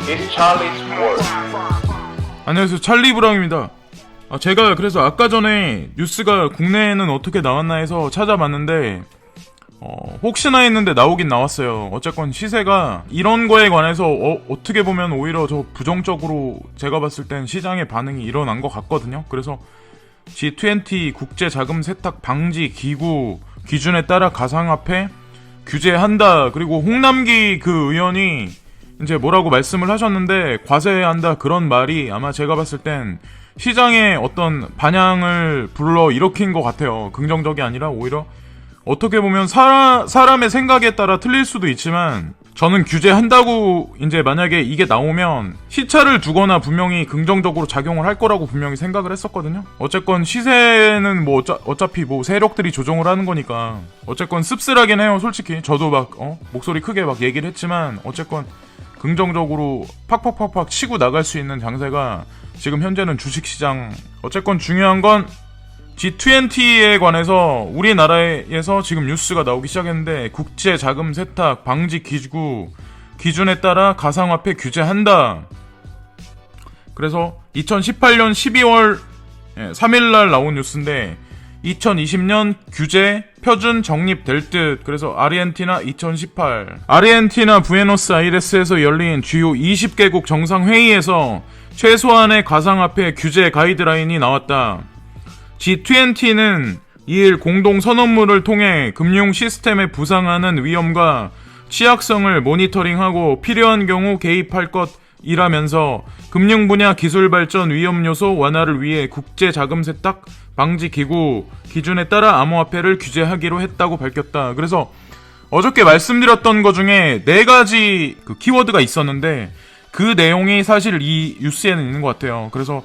It's Charlie's World. 안녕하세요, 찰리브랑입니다. 제가 그래서 아까 전에 뉴스가 국내에는 어떻게 나왔나 해서 찾아봤는데 혹시나 했는데 나오긴 나왔어요. 어쨌건 시세가 이런 거에 관해서 어떻게 보면 오히려 저 부정적으로 제가 봤을 땐 시장의 반응이 일어난 것 같거든요. 그래서 G20 국제 자금 세탁 방지 기구 기준에 따라 가상화폐 규제한다. 그리고 홍남기 그 의원이 이제 뭐라고 말씀을 하셨는데 과세한다 그런 말이 아마 제가 봤을 땐 시장의 어떤 반향을 불러일으킨 것 같아요. 긍정적이 아니라 오히려 어떻게 보면 사람의 생각에 따라 틀릴 수도 있지만 저는 규제한다고 이제 만약에 이게 나오면 시차를 두거나 분명히 긍정적으로 작용을 할 거라고 분명히 생각을 했었거든요. 어쨌건 시세는 뭐 어차피 뭐 세력들이 조정을 하는 거니까 어쨌건 씁쓸하긴 해요. 솔직히 저도 막 목소리 크게 막 얘기를 했지만 어쨌건 긍정적으로 팍팍팍팍 치고 나갈 수 있는 장세가 지금 현재는 주식시장. 어쨌건 중요한 건 G20에 관해서 우리나라에서 지금 뉴스가 나오기 시작했는데 국제 자금 세탁 방지 기구 기준에 따라 가상화폐 규제한다. 그래서 2018년 12월 3일날 나온 뉴스인데 2020년 규제 표준 정립될 듯. 그래서 아르헨티나 2018 아르헨티나 부에노스아이레스에서 열린 주요 20개국 정상회의에서 최소한의 가상화폐 규제 가이드라인이 나왔다. G20는 2일 공동선언문을 통해 금융 시스템에 부상하는 위험과 취약성을 모니터링하고 필요한 경우 개입할 것이라면서 금융 분야 기술 발전 위험 요소 완화를 위해 국제 자금 세탁 방지 기구 기준에 따라 암호화폐를 규제하기로 했다고 밝혔다. 그래서 어저께 말씀드렸던 것 중에 4가지 그 키워드가 있었는데 그 내용이 사실 이 뉴스에는 있는 것 같아요. 그래서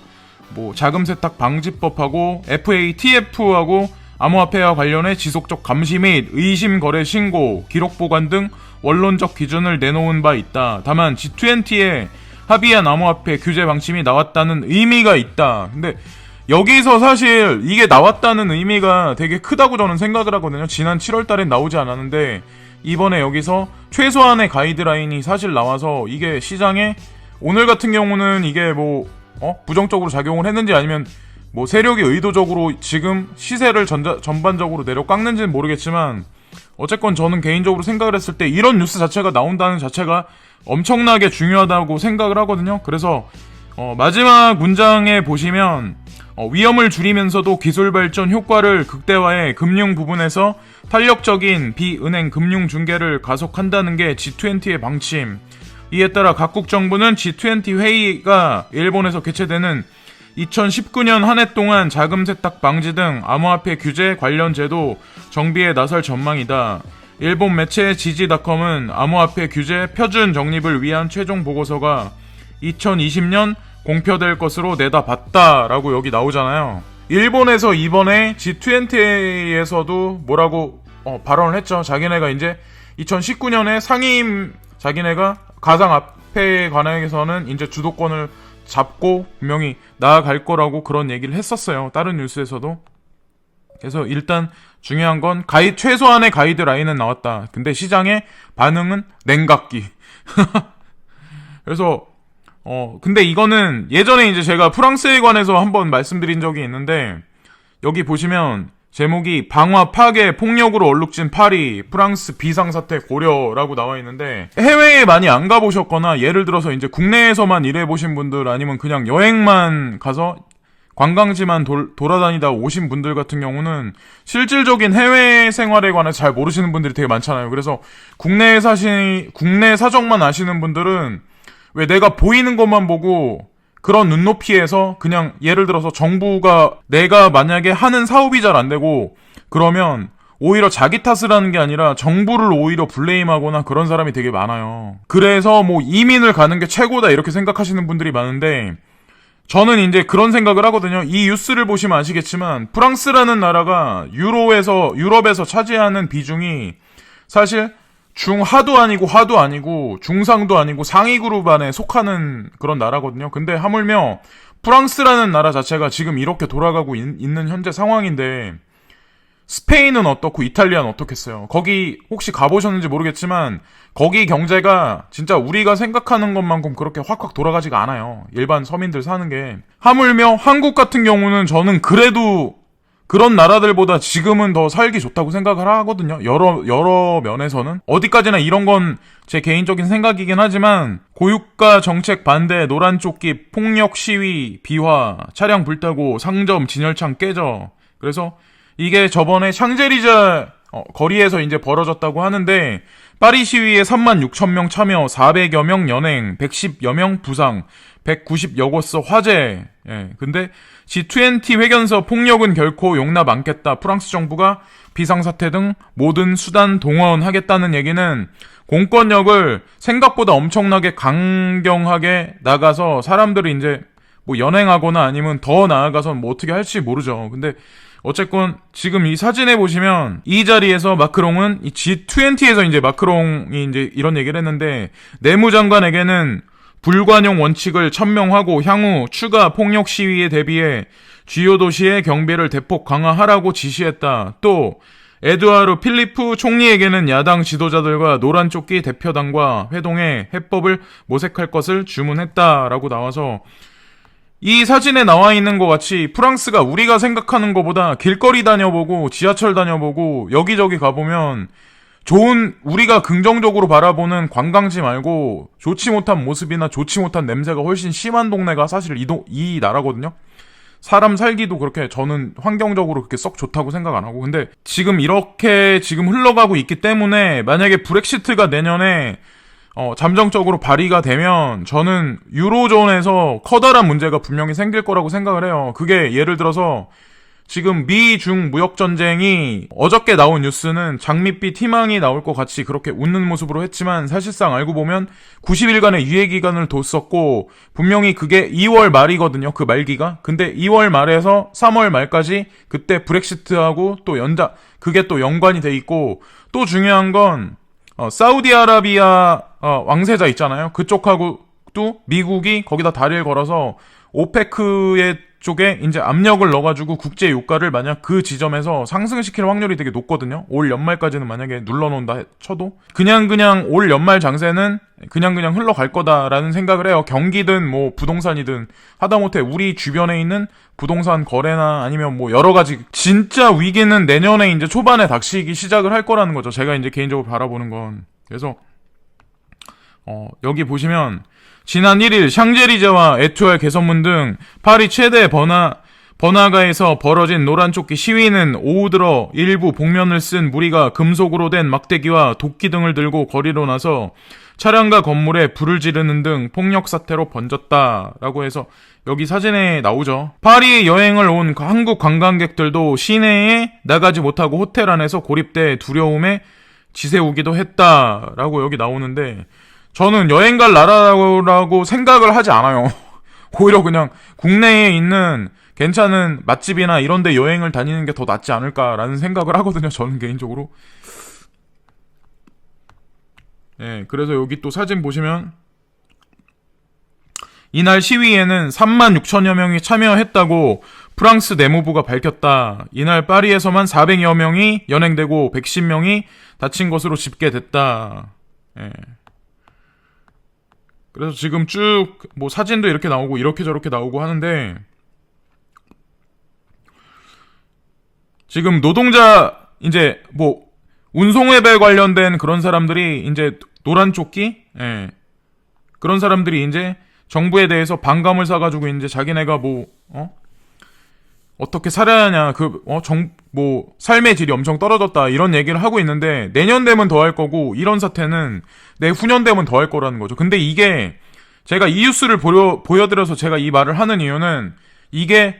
뭐 자금 세탁 방지법하고 FATF하고 암호화폐와 관련해 지속적 감시 및 의심 거래 신고, 기록 보관 등 원론적 기준을 내놓은 바 있다. 다만 G20에 합의한 암호화폐 규제 방침이 나왔다는 의미가 있다. 근데 여기서 사실 이게 나왔다는 의미가 되게 크다고 저는 생각을 하거든요. 지난 7월 달엔 나오지 않았는데 이번에 여기서 최소한의 가이드라인이 사실 나와서 이게 시장에 오늘 같은 경우는 이게 뭐 부정적으로 작용을 했는지 아니면 뭐 세력이 의도적으로 지금 시세를 전반적으로 내려 깎는지는 모르겠지만 어쨌건 저는 개인적으로 생각을 했을 때 이런 뉴스 자체가 나온다는 자체가 엄청나게 중요하다고 생각을 하거든요. 그래서 마지막 문장에 보시면 위험을 줄이면서도 기술 발전 효과를 극대화해 금융 부분에서 탄력적인 비은행 금융 중개를 가속한다는 게 G20의 방침. 이에 따라 각국 정부는 G20 회의가 일본에서 개최되는 2019년 한 해 동안 자금 세탁 방지 등 암호화폐 규제 관련 제도 정비에 나설 전망이다. 일본 매체 지지닷컴은 암호화폐 규제 표준 정립을 위한 최종 보고서가 2020년 공표될 것으로 내다봤다라고 여기 나오잖아요. 일본에서 이번에 G20에서도 뭐라고 발언을 했죠. 자기네가 이제 2019년에 상임 자기네가 가상화폐에 관해서는 이제 주도권을 잡고 분명히 나아갈 거라고 그런 얘기를 했었어요. 다른 뉴스에서도. 그래서 일단 중요한 건 최소한의 가이드라인은 나왔다. 근데 시장의 반응은 냉각기. 그래서 근데 이거는 예전에 이제 제가 프랑스에 관해서 한번 말씀드린 적이 있는데 여기 보시면 제목이 방화 파괴 폭력으로 얼룩진 파리 프랑스 비상사태 고려라고 나와 있는데 해외에 많이 안 가보셨거나 예를 들어서 이제 국내에서만 일해보신 분들 아니면 그냥 여행만 가서 관광지만 돌아다니다 오신 분들 같은 경우는 실질적인 해외 생활에 관해서 잘 모르시는 분들이 되게 많잖아요. 그래서 국내 사정만 아시는 분들은 왜 내가 보이는 것만 보고 그런 눈높이에서 그냥 예를 들어서 정부가 내가 만약에 하는 사업이 잘 안 되고 그러면 오히려 자기 탓을 하는 게 아니라 정부를 오히려 블레임하거나 그런 사람이 되게 많아요. 그래서 뭐 이민을 가는 게 최고다 이렇게 생각하시는 분들이 많은데 저는 이제 그런 생각을 하거든요. 이 뉴스를 보시면 아시겠지만 프랑스라는 나라가 유럽에서 차지하는 비중이 사실 중하도 아니고 하도 아니고 중상도 아니고 상위 그룹 안에 속하는 그런 나라거든요. 근데 하물며 프랑스라는 나라 자체가 지금 이렇게 돌아가고 있는 현재 상황인데 스페인은 어떻고 이탈리아는 어떻겠어요. 거기 혹시 가보셨는지 모르겠지만 거기 경제가 진짜 우리가 생각하는 것만큼 그렇게 확확 돌아가지가 않아요. 일반 서민들 사는 게. 하물며 한국 같은 경우는 저는 그래도 그런 나라들보다 지금은 더 살기 좋다고 생각을 하거든요. 여러 면에서는. 어디까지나 이런 건 제 개인적인 생각이긴 하지만 고유가 정책 반대, 노란 조끼, 폭력 시위, 비화, 차량 불타고 상점, 진열창 깨져. 그래서 이게 저번에 샹젤리제 거리에서 이제 벌어졌다고 하는데 파리 시위에 36,000명 참여, 400여 명 연행, 110여 명 부상, 190여 곳서 화재. 예. 근데 G20 회견서 폭력은 결코 용납 않겠다. 프랑스 정부가 비상사태 등 모든 수단 동원하겠다는 얘기는 공권력을 생각보다 엄청나게 강경하게 나가서 사람들이 이제 뭐 연행하거나 아니면 더 나아가서 뭐 어떻게 할지 모르죠. 근데 어쨌건 지금 이 사진에 보시면 이 자리에서 마크롱은 이 G20에서 이제 마크롱이 이제 이런 얘기를 했는데 내무장관에게는 불관용 원칙을 천명하고 향후 추가 폭력 시위에 대비해 주요 도시의 경비를 대폭 강화하라고 지시했다. 또 에드와르 필리프 총리에게는 야당 지도자들과 노란조끼 대표단과 회동해 해법을 모색할 것을 주문했다라고 나와서 이 사진에 나와 있는 것 같이 프랑스가 우리가 생각하는 것보다 길거리 다녀보고 지하철 다녀보고 여기저기 가보면 좋은 우리가 긍정적으로 바라보는 관광지 말고 좋지 못한 모습이나 좋지 못한 냄새가 훨씬 심한 동네가 사실 이 나라거든요. 사람 살기도 그렇게 저는 환경적으로 그렇게 썩 좋다고 생각 안 하고 근데 지금 이렇게 지금 흘러가고 있기 때문에 만약에 브렉시트가 내년에 잠정적으로 발의가 되면 저는 유로존에서 커다란 문제가 분명히 생길 거라고 생각을 해요. 그게 예를 들어서 지금 미-중 무역전쟁이 어저께 나온 뉴스는 장밋빛 희망이 나올 것 같이 그렇게 웃는 모습으로 했지만 사실상 알고 보면 90일간의 유예기간을 뒀었고 분명히 그게 2월 말이거든요. 그 말기가. 근데 2월 말에서 3월 말까지 그때 브렉시트하고 또 그게 또 연관이 돼 있고 또 중요한 건 사우디아라비아 왕세자 있잖아요. 그쪽하고 또 미국이 거기다 다리를 걸어서 오페크의 쪽에 이제 압력을 넣어가지고 국제 유가를 만약 그 지점에서 상승시킬 확률이 되게 높거든요. 올 연말까지는 만약에 눌러놓는다 쳐도 그냥 올 연말 장세는 그냥 흘러갈 거다라는 생각을 해요. 경기든 뭐 부동산이든 하다못해 우리 주변에 있는 부동산 거래나 아니면 뭐 여러 가지 진짜 위기는 내년에 이제 초반에 닥치기 시작을 할 거라는 거죠. 제가 이제 개인적으로 바라보는 건. 그래서 여기 보시면 지난 1일 샹젤리제와 에투알 개선문 등 파리 최대 번화가에서 벌어진 노란조끼 시위는 오후 들어 일부 복면을 쓴 무리가 금속으로 된 막대기와 도끼 등을 들고 거리로 나서 차량과 건물에 불을 지르는 등 폭력 사태로 번졌다라고 해서 여기 사진에 나오죠. 파리 여행을 온 한국 관광객들도 시내에 나가지 못하고 호텔 안에서 고립돼 두려움에 지새우기도 했다라고 여기 나오는데 저는 여행 갈 나라라고 생각을 하지 않아요. 오히려 그냥 국내에 있는 괜찮은 맛집이나 이런 데 여행을 다니는 게 더 낫지 않을까라는 생각을 하거든요. 저는 개인적으로. 예, 그래서 여기 또 사진 보시면 이날 시위에는 36,000여 명이 참여했다고 프랑스 내무부가 밝혔다. 이날 파리에서만 400여 명이 연행되고 110명이 다친 것으로 집계됐다. 예. 그래서 지금 쭉 뭐 사진도 이렇게 나오고 이렇게 저렇게 나오고 하는데 지금 노동자 이제 뭐 운송회배 관련된 그런 사람들이 이제 노란 조끼 그런 사람들이 이제 정부에 대해서 반감을 사가지고 이제 자기네가 어떻게 살아야 하냐 뭐 삶의 질이 엄청 떨어졌다 이런 얘기를 하고 있는데 내년 되면 더 할 거고 이런 사태는 내후년 되면 더 할 거라는 거죠. 근데 이게 제가 이 뉴스를 보여드려서 제가 이 말을 하는 이유는 이게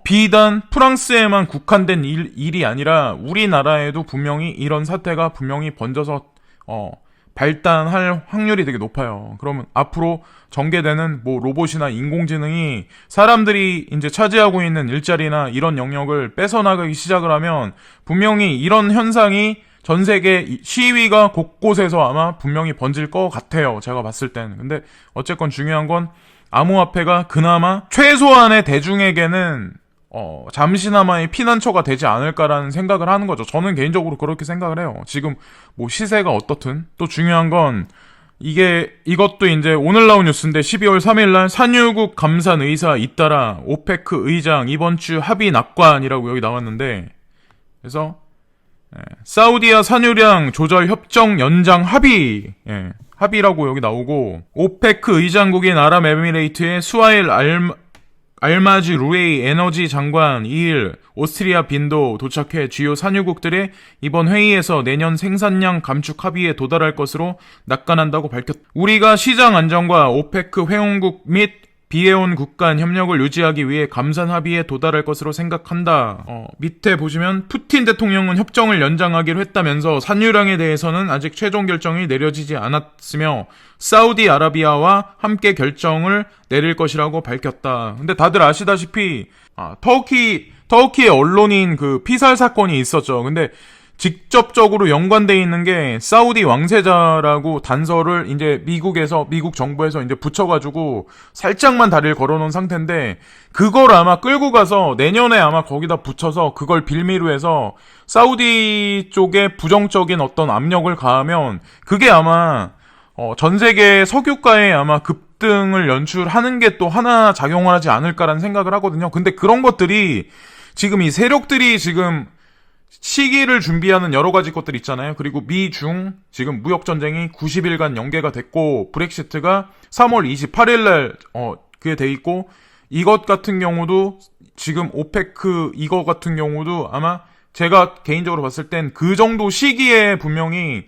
비단 프랑스에만 국한된 일이 아니라 우리나라에도 분명히 이런 사태가 분명히 번져서 발단할 확률이 되게 높아요. 그러면 앞으로 전개되는 뭐 로봇이나 인공지능이 사람들이 이제 차지하고 있는 일자리나 이런 영역을 뺏어나가기 시작을 하면 분명히 이런 현상이 전 세계 시위가 곳곳에서 아마 분명히 번질 것 같아요. 제가 봤을 때는. 근데 어쨌건 중요한 건 암호화폐가 그나마 최소한의 대중에게는 잠시나마의 피난처가 되지 않을까라는 생각을 하는 거죠. 저는 개인적으로 그렇게 생각을 해요. 지금 뭐 시세가 어떻든. 또 중요한 건 이것도 이제 오늘 나온 뉴스인데 12월 3일날 산유국 감산 의사 잇따라 오페크 의장 이번 주 합의 낙관이라고 여기 나왔는데, 그래서 사우디와 산유량 조절 협정 연장 합의, 합의라고 여기 나오고, 오페크 의장국인 아랍에미레이트의 수하일 알마지 루에이 에너지 장관 2일 오스트리아 빈도 도착해 주요 산유국들의 이번 회의에서 내년 생산량 감축 합의에 도달할 것으로 낙관한다고 밝혔다. 우리가 시장 안정과 오페크 회원국 및 비회원 국 간 협력을 유지하기 위해 감산 합의에 도달할 것으로 생각한다. 밑에 보시면 푸틴 대통령은 협정을 연장하기로 했다면서 산유량에 대해서는 아직 최종 결정이 내려지지 않았으며 사우디아라비아와 함께 결정을 내릴 것이라고 밝혔다. 근데 다들 아시다시피 터키의 언론인 그 피살 사건이 있었죠. 근데 직접적으로 연관돼 있는 게 사우디 왕세자라고 단서를 이제 미국 정부에서 이제 붙여가지고 살짝만 다리를 걸어놓은 상태인데, 그걸 아마 끌고 가서 내년에 아마 거기다 붙여서 그걸 빌미로 해서 사우디 쪽에 부정적인 어떤 압력을 가하면 그게 아마 전 세계 석유가에 아마 급등을 연출하는 게 또 하나 작용을 하지 않을까라는 생각을 하거든요. 근데 그런 것들이 지금 이 세력들이 지금 시기를 준비하는 여러 가지 것들 있잖아요. 그리고 미중 지금 무역전쟁이 90일간 연계가 됐고, 브렉시트가 3월 28일날 그게 돼 있고, 이것 같은 경우도 지금 오페크 이거 같은 경우도 아마 제가 개인적으로 봤을 땐 그 정도 시기에 분명히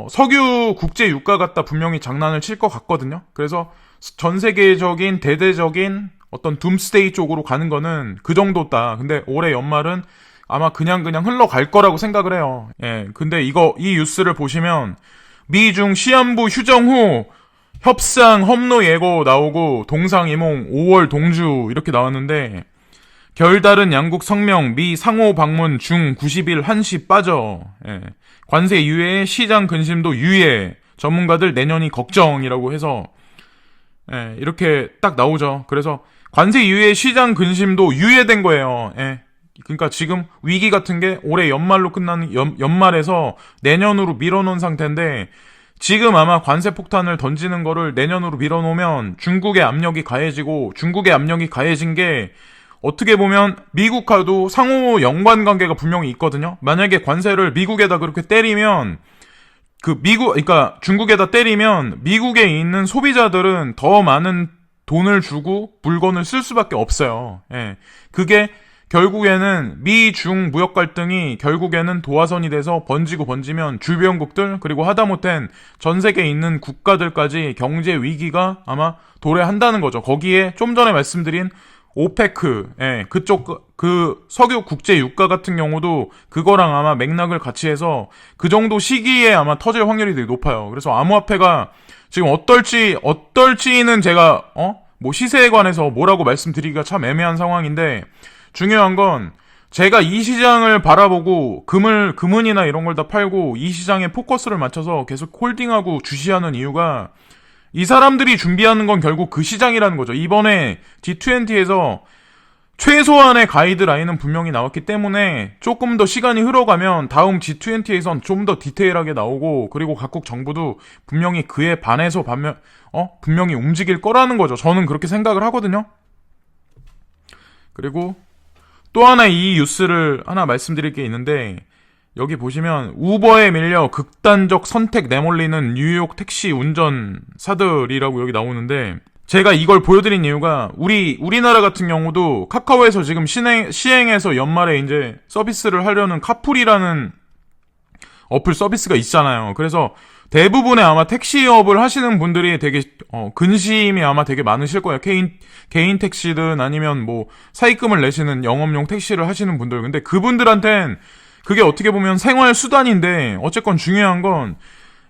석유 국제 유가 갖다 분명히 장난을 칠 것 같거든요. 그래서 전 세계적인 대대적인 어떤 둠스데이 쪽으로 가는 거는 그 정도다. 근데 올해 연말은 아마 그냥 흘러갈 거라고 생각을 해요. 근데 이 뉴스를 보시면 미중 시한부 휴정 후 협상 협로 예고 나오고 동상이몽 5월 동주 이렇게 나왔는데, 결다른 양국 성명 미 상호 방문 중 90일 한시 빠져. 관세 유예 시장 근심도 유예 전문가들 내년이 걱정이라고 해서 이렇게 딱 나오죠. 그래서 관세 유예 시장 근심도 유예된 거예요. 그러니까 지금 위기 같은 게 올해 연말로 끝나는 연말에서 내년으로 밀어놓은 상태인데, 지금 아마 관세 폭탄을 던지는 거를 내년으로 밀어놓으면 중국의 압력이 가해지고, 중국의 압력이 가해진 게 어떻게 보면 미국과도 상호 연관 관계가 분명히 있거든요. 만약에 관세를 미국에다 그렇게 때리면 그러니까 중국에다 때리면 미국에 있는 소비자들은 더 많은 돈을 주고 물건을 쓸 수밖에 없어요. 그게 결국에는 미중 무역 갈등이 결국에는 도화선이 돼서 번지면 주변국들, 그리고 하다못해 전 세계에 있는 국가들까지 경제 위기가 아마 도래한다는 거죠. 거기에 좀 전에 말씀드린 오페크, 그쪽 그 석유 국제 유가 같은 경우도 그거랑 아마 맥락을 같이 해서 그 정도 시기에 아마 터질 확률이 되게 높아요. 그래서 암호화폐가 지금 어떨지는 제가 뭐 시세에 관해서 뭐라고 말씀드리기가 참 애매한 상황인데, 중요한 건 제가 이 시장을 바라보고 금은이나 이런 걸 다 팔고 이 시장에 포커스를 맞춰서 계속 홀딩하고 주시하는 이유가, 이 사람들이 준비하는 건 결국 그 시장이라는 거죠. 이번에 G20에서 최소한의 가이드라인은 분명히 나왔기 때문에 조금 더 시간이 흘러가면 다음 G20에선 좀 더 디테일하게 나오고, 그리고 각국 정부도 분명히 그에 반해서 분명히 움직일 거라는 거죠. 저는 그렇게 생각을 하거든요. 그리고 또 하나 이 뉴스를 하나 말씀드릴 게 있는데, 여기 보시면 우버에 밀려 극단적 선택 내몰리는 뉴욕 택시 운전사들이라고 여기 나오는데, 제가 이걸 보여드린 이유가 우리나라 같은 경우도 카카오에서 지금 시행해서 연말에 이제 서비스를 하려는 카풀이라는 어플 서비스가 있잖아요. 그래서 대부분의 아마 택시업을 하시는 분들이 되게 근심이 아마 되게 많으실 거예요. 개인 택시든 아니면 뭐 사입금을 내시는 영업용 택시를 하시는 분들. 근데 그분들한텐 그게 어떻게 보면 생활 수단인데, 어쨌건 중요한 건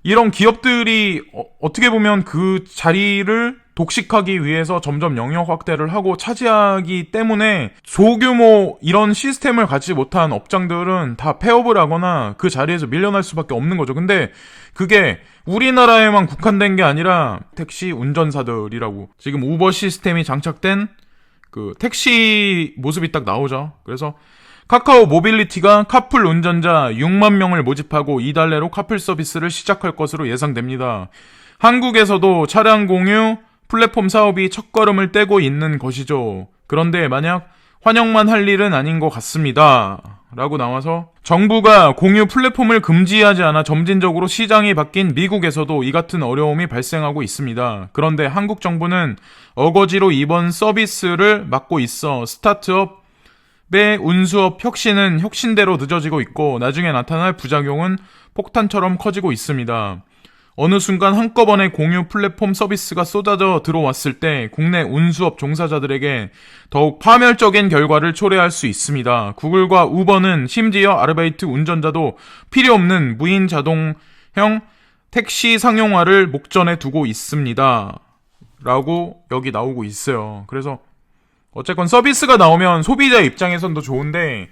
이런 기업들이 어떻게 보면 그 자리를 독식하기 위해서 점점 영역 확대를 하고 차지하기 때문에 소규모 이런 시스템을 갖지 못한 업장들은 다 폐업을 하거나 그 자리에서 밀려날 수밖에 없는 거죠. 근데 그게 우리나라에만 국한된 게 아니라 택시 운전사들이라고, 지금 우버 시스템이 장착된 그 택시 모습이 딱 나오죠. 그래서 카카오 모빌리티가 카풀 운전자 6만 명을 모집하고 이달 내로 카풀 서비스를 시작할 것으로 예상됩니다. 한국에서도 차량 공유 플랫폼 사업이 첫걸음을 떼고 있는 것이죠. 그런데 만약 환영만 할 일은 아닌 것 같습니다. 라고 나와서 정부가 공유 플랫폼을 금지하지 않아 점진적으로 시장이 바뀐 미국에서도 이 같은 어려움이 발생하고 있습니다. 그런데 한국 정부는 어거지로 이번 서비스를 막고 있어 스타트업의 운수업 혁신은 혁신대로 늦어지고 있고 나중에 나타날 부작용은 폭탄처럼 커지고 있습니다. 어느 순간 한꺼번에 공유 플랫폼 서비스가 쏟아져 들어왔을 때 국내 운수업 종사자들에게 더욱 파멸적인 결과를 초래할 수 있습니다. 구글과 우버는 심지어 아르바이트 운전자도 필요 없는 무인 자동형 택시 상용화를 목전에 두고 있습니다. 라고 여기 나오고 있어요. 그래서 어쨌건 서비스가 나오면 소비자 입장에선도 좋은데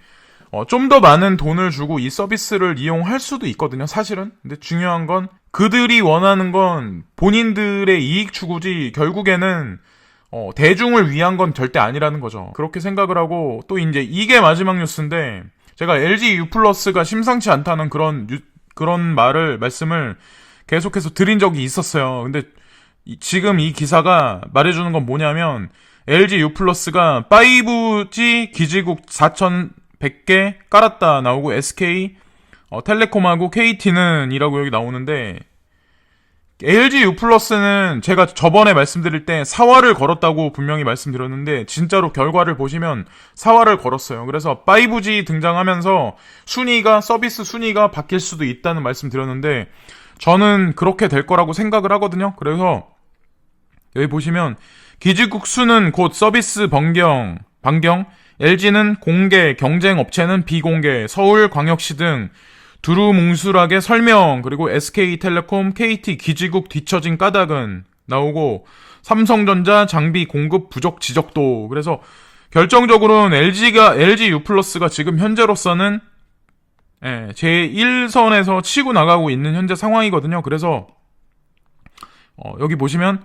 좀 더 많은 돈을 주고 이 서비스를 이용할 수도 있거든요, 사실은. 근데 중요한 건 그들이 원하는 건 본인들의 이익 추구지 결국에는 대중을 위한 건 절대 아니라는 거죠. 그렇게 생각을 하고 또 이제 이게 마지막 뉴스인데 제가 LG U+가 심상치 않다는 그런 말씀을 계속해서 드린 적이 있었어요. 근데 지금 이 기사가 말해주는 건 뭐냐면 LG U+가 5G 기지국 4,100개 깔았다 나오고 SK 텔레콤하고 KT는 이라고 여기 나오는데 LG U+는 제가 저번에 말씀드릴 때 사활을 걸었다고 분명히 말씀드렸는데 진짜로 결과를 보시면 사활을 걸었어요. 그래서 5G 등장하면서 서비스 순위가 바뀔 수도 있다는 말씀드렸는데 저는 그렇게 될 거라고 생각을 하거든요. 그래서 여기 보시면 기지국 수는 곧 서비스 반경, LG는 공개, 경쟁 업체는 비공개, 서울광역시 등 두루뭉술하게 설명, 그리고 SK텔레콤, KT 기지국 뒤처진 까닭은 나오고 삼성전자 장비 공급 부족 지적도. 그래서 결정적으로는 LG U+가 지금 현재로서는 제1선에서 치고 나가고 있는 현재 상황이거든요. 그래서 여기 보시면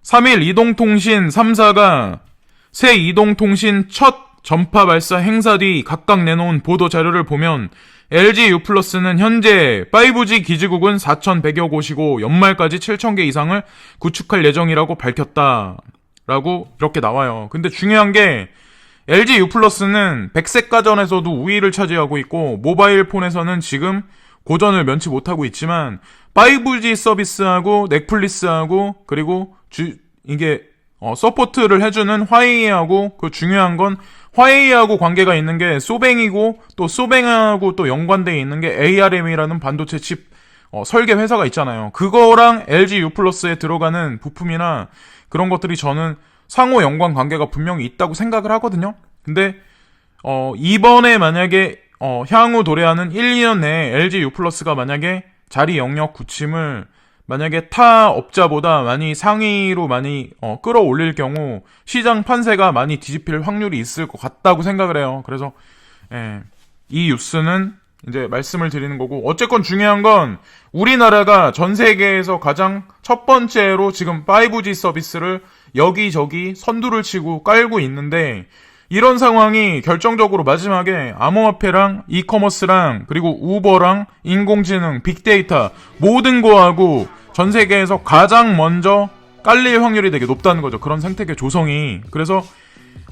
3일 이동통신 3사가 새 이동통신 첫 전파 발사 행사 뒤 각각 내놓은 보도 자료를 보면 LG U+는 현재 5G 기지국은 4,100여 곳이고 연말까지 7,000개 이상을 구축할 예정이라고 밝혔다. 라고 이렇게 나와요. 근데 중요한 게 LG U+는 백색가전에서도 우위를 차지하고 있고 모바일 폰에서는 지금 고전을 면치 못하고 있지만 5G 서비스하고 넷플릭스하고 그리고 이게 서포트를 해주는 화웨이하고 그 중요한 건 화웨이하고 관계가 있는 게 소뱅이고 또 소뱅하고 또 연관되어 있는 게 ARM이라는 반도체 칩 설계 회사가 있잖아요. 그거랑 LG U+에 들어가는 부품이나 그런 것들이 저는 상호 연관 관계가 분명히 있다고 생각을 하거든요. 근데 이번에 만약에 향후 도래하는 1, 2년 내에 LG U+가 만약에 자리 영역 구침을 만약에 타 업자보다 많이 상위로 많이 끌어올릴 경우 시장 판세가 많이 뒤집힐 확률이 있을 것 같다고 생각을 해요. 그래서 이 뉴스는 이제 말씀을 드리는 거고 어쨌건 중요한 건 우리나라가 전 세계에서 가장 첫 번째로 지금 5G 서비스를 여기저기 선두를 치고 깔고 있는데 이런 상황이 결정적으로 마지막에 암호화폐랑 이커머스랑 그리고 우버랑 인공지능, 빅데이터 모든 거하고 전 세계에서 가장 먼저 깔릴 확률이 되게 높다는 거죠. 그런 생태계 조성이. 그래서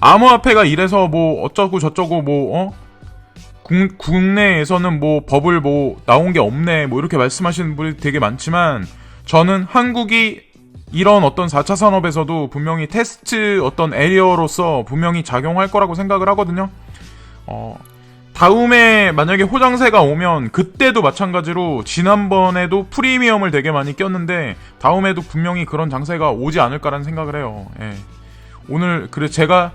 암호화폐가 이래서 뭐 어쩌고 저쩌고 뭐 국내에서는 뭐 법을 뭐 나온 게 없네 뭐 이렇게 말씀하시는 분이 되게 많지만 저는 한국이 이런 어떤 4차 산업에서도 분명히 테스트 어떤 에리어로서 분명히 작용할 거라고 생각을 하거든요. 다음에 만약에 호장세가 오면 그때도 마찬가지로 지난번에도 프리미엄을 되게 많이 꼈는데 다음에도 분명히 그런 장세가 오지 않을까라는 생각을 해요. 오늘 그래 제가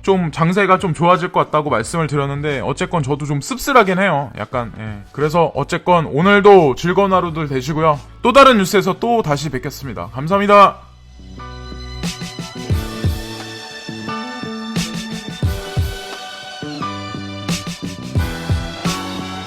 좀 장세가 좀 좋아질 것 같다고 말씀을 드렸는데 어쨌건 저도 좀 씁쓸하긴 해요. 약간 그래서 어쨌건 오늘도 즐거운 하루들 되시고요. 또 다른 뉴스에서 또 다시 뵙겠습니다. 감사합니다.